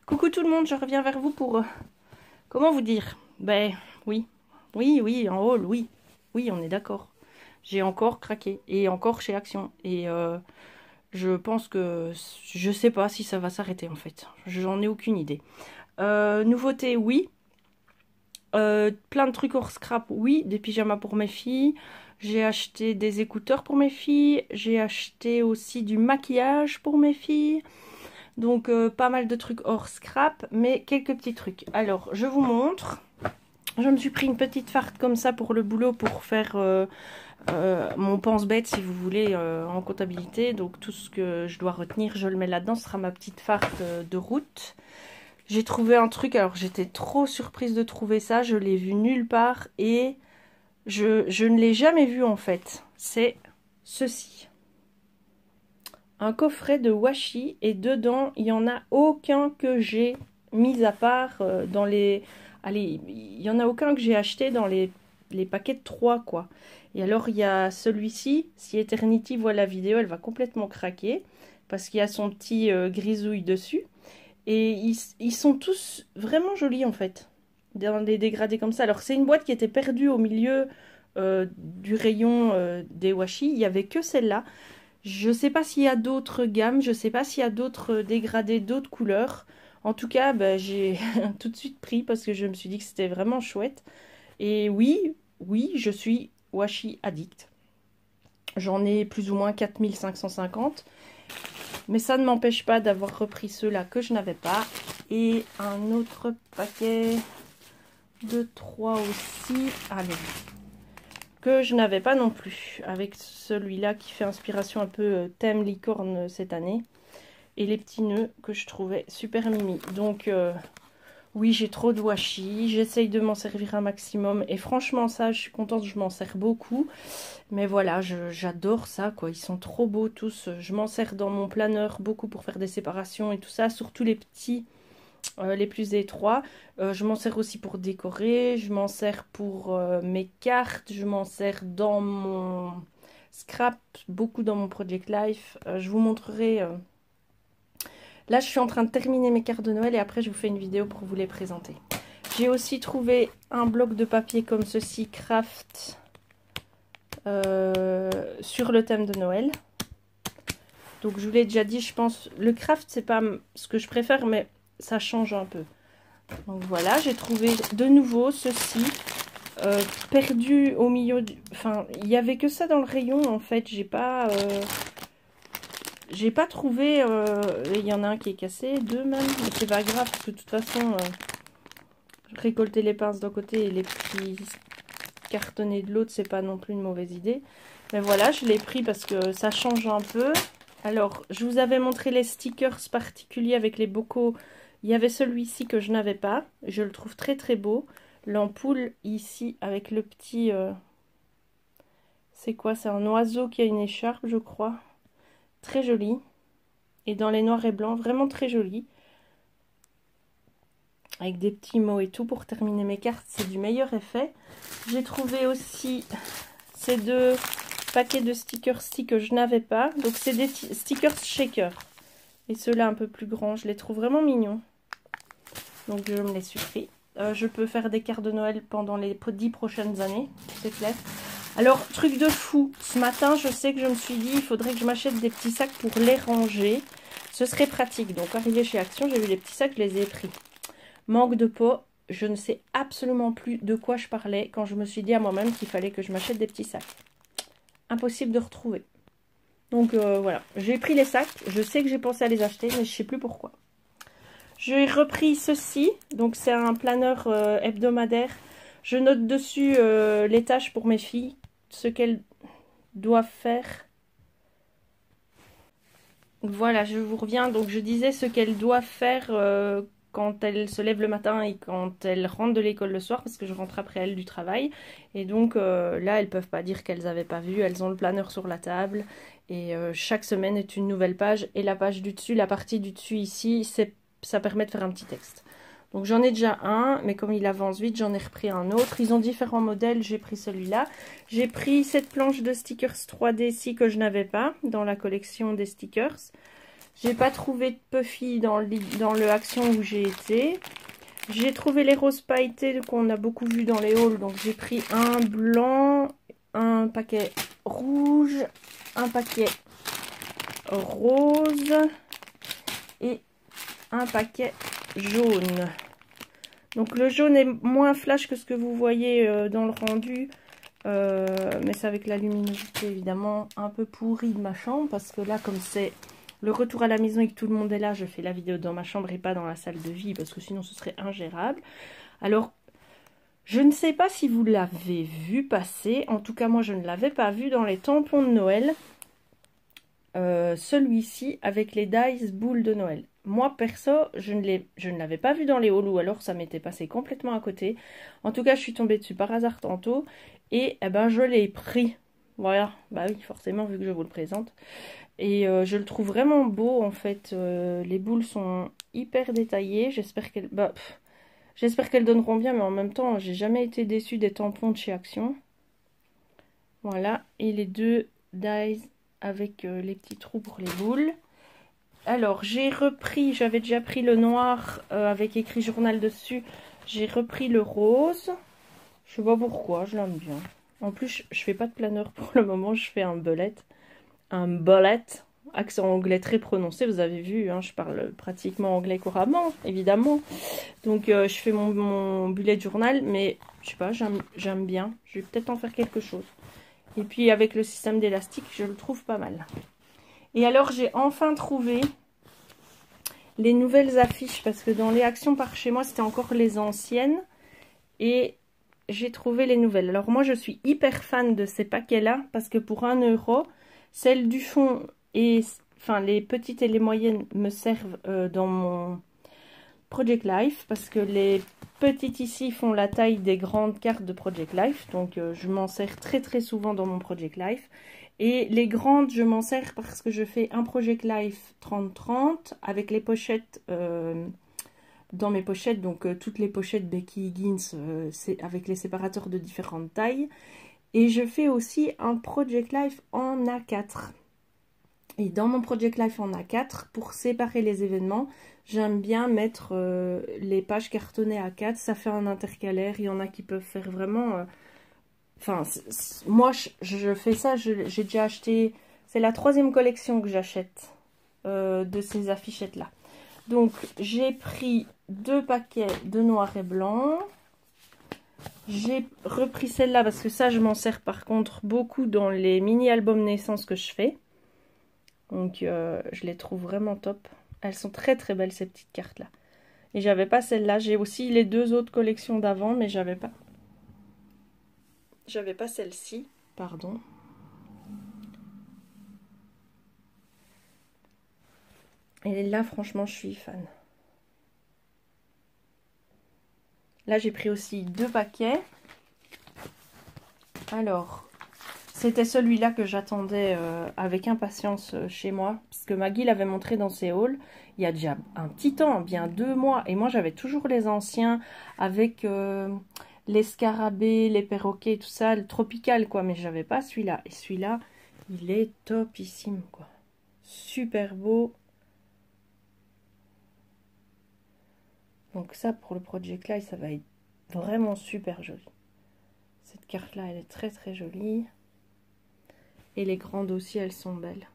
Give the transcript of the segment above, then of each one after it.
Coucou tout le monde, je reviens vers vous pour... comment vous dire? Ben oui, oui, en haul, oui. Oui, on est d'accord. J'ai encore craqué, et encore chez Action. Et je pense que... je sais pas si ça va s'arrêter en fait. J'en ai aucune idée. Nouveauté, oui. Plein de trucs hors scrap, oui. Des pyjamas pour mes filles. J'ai acheté des écouteurs pour mes filles. J'ai acheté aussi du maquillage pour mes filles. Donc pas mal de trucs hors scrap, mais quelques petits trucs. Alors, je vous montre. Je me suis pris une petite farte comme ça pour le boulot, pour faire mon pense-bête, si vous voulez, en comptabilité. Donc tout ce que je dois retenir, je le mets là-dedans. Ce sera ma petite farte de route. J'ai trouvé un truc, alors j'étais trop surprise de trouver ça. Je l'ai vu nulle part et je ne l'ai jamais vu en fait. C'est ceci. Un coffret de washi et dedans il n'y en a aucun que j'ai mis à part dans les... allez, il n'y en a aucun que j'ai acheté dans les paquets de 3 quoi. Et alors il y a celui-ci, si Eternity voit la vidéo elle va complètement craquer parce qu'il y a son petit grisouille dessus. Et ils sont tous vraiment jolis en fait, dans des dégradés comme ça. Alors c'est une boîte qui était perdue au milieu du rayon des washi, il n'y avait que celle-là. Je sais pas s'il y a d'autres gammes, je sais pas s'il y a d'autres dégradés, d'autres couleurs. En tout cas, bah, j'ai tout de suite pris parce que je me suis dit que c'était vraiment chouette. Et oui, je suis washi addict. J'en ai plus ou moins 4550. Mais ça ne m'empêche pas d'avoir repris ceux-là que je n'avais pas. Et un autre paquet de 3 aussi. Allez. Que je n'avais pas non plus, avec celui-là qui fait inspiration un peu thème licorne cette année, et les petits nœuds que je trouvais super mimi. Donc oui, j'ai trop de washi, j'essaye de m'en servir un maximum, et franchement ça, je suis contente, je m'en sers beaucoup, mais voilà, j'adore ça, quoi, ils sont trop beaux tous, je m'en sers dans mon planeur beaucoup pour faire des séparations et tout ça, surtout les petits, les plus étroits. Je m'en sers aussi pour décorer, je m'en sers pour mes cartes, je m'en sers dans mon scrap, beaucoup dans mon Project Life. Je vous montrerai... Là, je suis en train de terminer mes cartes de Noël et après, je vous fais une vidéo pour vous les présenter. J'ai aussi trouvé un bloc de papier comme ceci, Craft, sur le thème de Noël. Donc, je vous l'ai déjà dit, je pense... Le Craft, c'est pas ce que je préfère, mais ça change un peu. Donc voilà, j'ai trouvé de nouveau ceci, perdu au milieu du... Enfin, il n'y avait que ça dans le rayon, en fait. J'ai pas trouvé... il y en a un qui est cassé, deux même, mais c'est pas grave, parce que de toute façon, récolter les pinces d'un côté et les petits cartonnés de l'autre, c'est pas non plus une mauvaise idée. Mais voilà, je l'ai pris parce que ça change un peu. Alors, je vous avais montré les stickers particuliers avec les bocaux. Il y avait celui-ci que je n'avais pas. Je le trouve très très beau. L'ampoule ici avec le petit... c'est quoi? C'est un oiseau qui a une écharpe, je crois. Très joli. Et dans les noirs et blancs, vraiment très joli. Avec des petits mots et tout pour terminer mes cartes. C'est du meilleur effet. J'ai trouvé aussi ces deux paquets de stickers-ci que je n'avais pas. Donc c'est des stickers shaker. Et ceux-là un peu plus grands. Je les trouve vraiment mignons. Donc je me les suis pris. Je peux faire des cartes de Noël pendant les 10 prochaines années, c'est clair. Alors, truc de fou, ce matin, je sais que je me suis dit, il faudrait que je m'achète des petits sacs pour les ranger. Ce serait pratique. Donc, arrivé chez Action, j'ai vu les petits sacs, je les ai pris. Manque de peau, je ne sais absolument plus de quoi je parlais quand je me suis dit à moi-même qu'il fallait que je m'achète des petits sacs. Impossible de retrouver. Donc, voilà. J'ai pris les sacs, je sais que j'ai pensé à les acheter, mais je ne sais plus pourquoi. J'ai repris ceci, donc c'est un planeur hebdomadaire. Je note dessus les tâches pour mes filles, ce qu'elles doivent faire. Voilà, je vous reviens. Donc je disais ce qu'elles doivent faire quand elles se lèvent le matin et quand elles rentrent de l'école le soir, parce que je rentre après elles du travail. Et donc là, elles peuvent pas dire qu'elles n'avaient pas vu. Elles ont le planeur sur la table. Et chaque semaine est une nouvelle page. Et la page du dessus, la partie du dessus ici, ça permet de faire un petit texte. Donc j'en ai déjà un, mais comme il avance vite, j'en ai repris un autre. Ils ont différents modèles, j'ai pris celui-là. J'ai pris cette planche de stickers 3D ici que je n'avais pas dans la collection des stickers. J'ai pas trouvé de puffy dans le Action où j'ai été. J'ai trouvé les roses pailletés qu'on a beaucoup vu dans les hauls. Donc j'ai pris un blanc, un paquet rouge, un paquet rose et un paquet jaune. Donc le jaune est moins flash que ce que vous voyez dans le rendu. Mais c'est avec la luminosité évidemment un peu pourrie de ma chambre. Parce que là, comme c'est le retour à la maison et que tout le monde est là, je fais la vidéo dans ma chambre et pas dans la salle de vie. Parce que sinon ce serait ingérable. Alors, je ne sais pas si vous l'avez vu passer. En tout cas, moi je ne l'avais pas vu dans les tampons de Noël. Celui-ci avec les dice boules de Noël. Moi perso, je ne l'avais pas vu dans les hauls, ou alors ça m'était passé complètement à côté. En tout cas, je suis tombée dessus par hasard tantôt et eh ben je l'ai pris. Voilà, bah oui, forcément vu que je vous le présente. Et je le trouve vraiment beau en fait. Les boules sont hyper détaillées. J'espère qu'elles donneront bien, mais en même temps, j'ai jamais été déçue des tampons de chez Action. Voilà, et les deux dies avec les petits trous pour les boules. Alors, j'avais déjà pris le noir avec écrit journal dessus. J'ai repris le rose. Je sais pas pourquoi, je l'aime bien. En plus, je fais pas de planeur pour le moment, je fais un bullet. Un bullet, accent anglais très prononcé, vous avez vu, hein, je parle pratiquement anglais couramment, évidemment. Donc, je fais mon bullet journal, mais je sais pas, j'aime bien. Je vais peut-être en faire quelque chose. Et puis, avec le système d'élastique, je le trouve pas mal. Et alors, j'ai enfin trouvé les nouvelles affiches, parce que dans les actions par chez moi, c'était encore les anciennes. Et j'ai trouvé les nouvelles. Alors moi, je suis hyper fan de ces paquets-là, parce que pour 1 €, celles du fond et enfin les petites et les moyennes me servent dans mon Project Life, parce que les petites ici font la taille des grandes cartes de Project Life. Donc je m'en sers très très souvent dans mon Project Life. Et les grandes, je m'en sers parce que je fais un Project Life 30-30 avec les pochettes dans mes pochettes. Donc toutes les pochettes Becky Higgins, c'est avec les séparateurs de différentes tailles. Et je fais aussi un Project Life en A4. Et dans mon Project Life en A4, pour séparer les événements, j'aime bien mettre les pages cartonnées A4. Ça fait un intercalaire. Il y en a qui peuvent faire vraiment... Enfin, moi, je fais ça, j'ai déjà acheté... C'est la 3e collection que j'achète de ces affichettes-là. Donc, j'ai pris 2 paquets de noir et blanc. J'ai repris celle-là parce que ça, je m'en sers par contre beaucoup dans les mini-albums naissance que je fais. Donc, je les trouve vraiment top. Elles sont très très belles, ces petites cartes-là. Et j'avais pas celle-là. J'ai aussi les 2 autres collections d'avant, mais j'avais pas celle-ci, pardon. Et là, franchement, je suis fan. Là, j'ai pris aussi 2 paquets. Alors, c'était celui-là que j'attendais avec impatience chez moi. Parce que Maggie l'avait montré dans ses hauls. Il y a déjà un petit temps, bien 2 mois. Et moi, j'avais toujours les anciens avec... les scarabées, les perroquets, tout ça, le tropical, quoi. Mais j'avais pas celui-là. Et celui-là, il est topissime, quoi. Super beau. Donc ça, pour le Project Life, ça va être vraiment super joli. Cette carte-là, elle est très, très jolie. Et les grandes aussi, elles sont belles.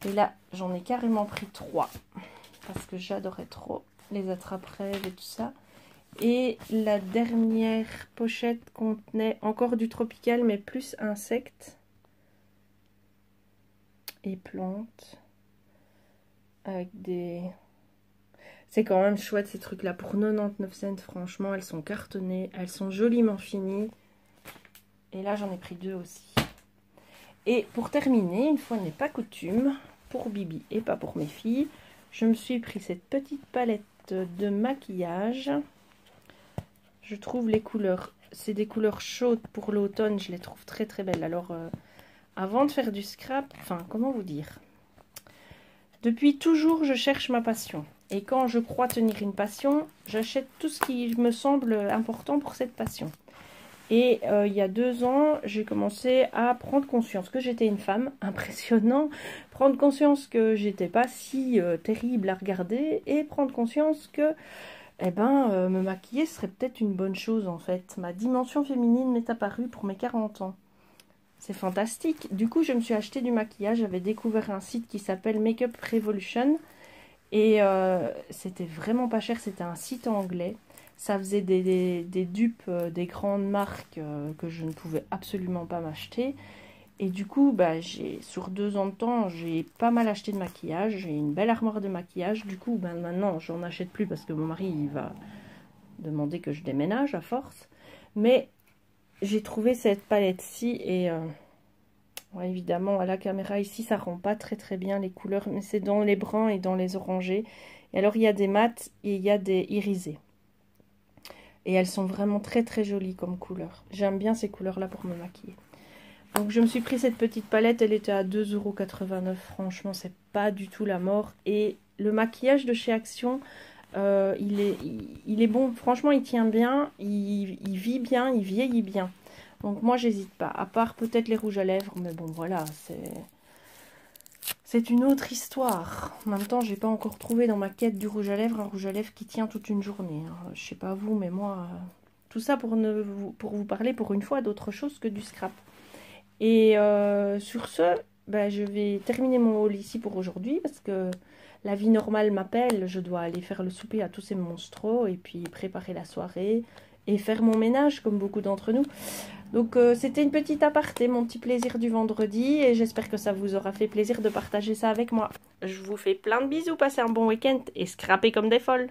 Et là, j'en ai carrément pris 3. Parce que j'adorais trop les attrape-rêves et tout ça. Et la dernière pochette contenait encore du tropical, mais plus insectes et plantes. Avec des... C'est quand même chouette ces trucs-là. Pour 99 cents, franchement, elles sont cartonnées. Elles sont joliment finies. Et là, j'en ai pris 2 aussi. Et pour terminer, une fois n'est pas coutume, pour Bibi et pas pour mes filles, je me suis pris cette petite palette de maquillage. Je trouve les couleurs, c'est des couleurs chaudes pour l'automne, je les trouve très très belles. Alors, avant de faire du scrap, enfin, comment vous dire? Depuis toujours, je cherche ma passion. Et quand je crois tenir une passion, j'achète tout ce qui me semble important pour cette passion. Et il y a 2 ans, j'ai commencé à prendre conscience que j'étais une femme, impressionnant, prendre conscience que j'étais pas si terrible à regarder et prendre conscience que me maquiller serait peut-être une bonne chose en fait. Ma dimension féminine m'est apparue pour mes 40 ans. C'est fantastique. Du coup, je me suis acheté du maquillage. J'avais découvert un site qui s'appelle Makeup Revolution. Et c'était vraiment pas cher. C'était un site anglais. Ça faisait des dupes des grandes marques que je ne pouvais absolument pas m'acheter. Et du coup, sur 2 ans de temps, j'ai pas mal acheté de maquillage. J'ai une belle armoire de maquillage. Du coup, maintenant, j'en achète plus parce que mon mari il va demander que je déménage à force. Mais j'ai trouvé cette palette-ci et ouais, évidemment à la caméra ici ça rend pas très bien les couleurs, mais c'est dans les bruns et dans les orangés. Et alors il y a des mats et il y a des irisés. Et elles sont vraiment très jolies comme couleurs. J'aime bien ces couleurs-là pour me maquiller. Donc je me suis pris cette petite palette, elle était à 2,89 €. Franchement, c'est pas du tout la mort. Et le maquillage de chez Action, il est bon. Franchement, il tient bien, il vit bien, il vieillit bien. Donc moi, j'hésite pas. À part peut-être les rouges à lèvres, mais bon, voilà, c'est une autre histoire. En même temps, j'ai pas encore trouvé dans ma quête du rouge à lèvres un rouge à lèvres qui tient toute une journée. Hein. Je sais pas vous, mais moi, tout ça pour vous parler pour une fois d'autre chose que du scrap. Et sur ce, je vais terminer mon haul ici pour aujourd'hui parce que la vie normale m'appelle. Je dois aller faire le souper à tous ces monstros et puis préparer la soirée et faire mon ménage comme beaucoup d'entre nous. Donc c'était une petite aparté, mon petit plaisir du vendredi et j'espère que ça vous aura fait plaisir de partager ça avec moi. Je vous fais plein de bisous, passez un bon week-end et scrapez comme des folles.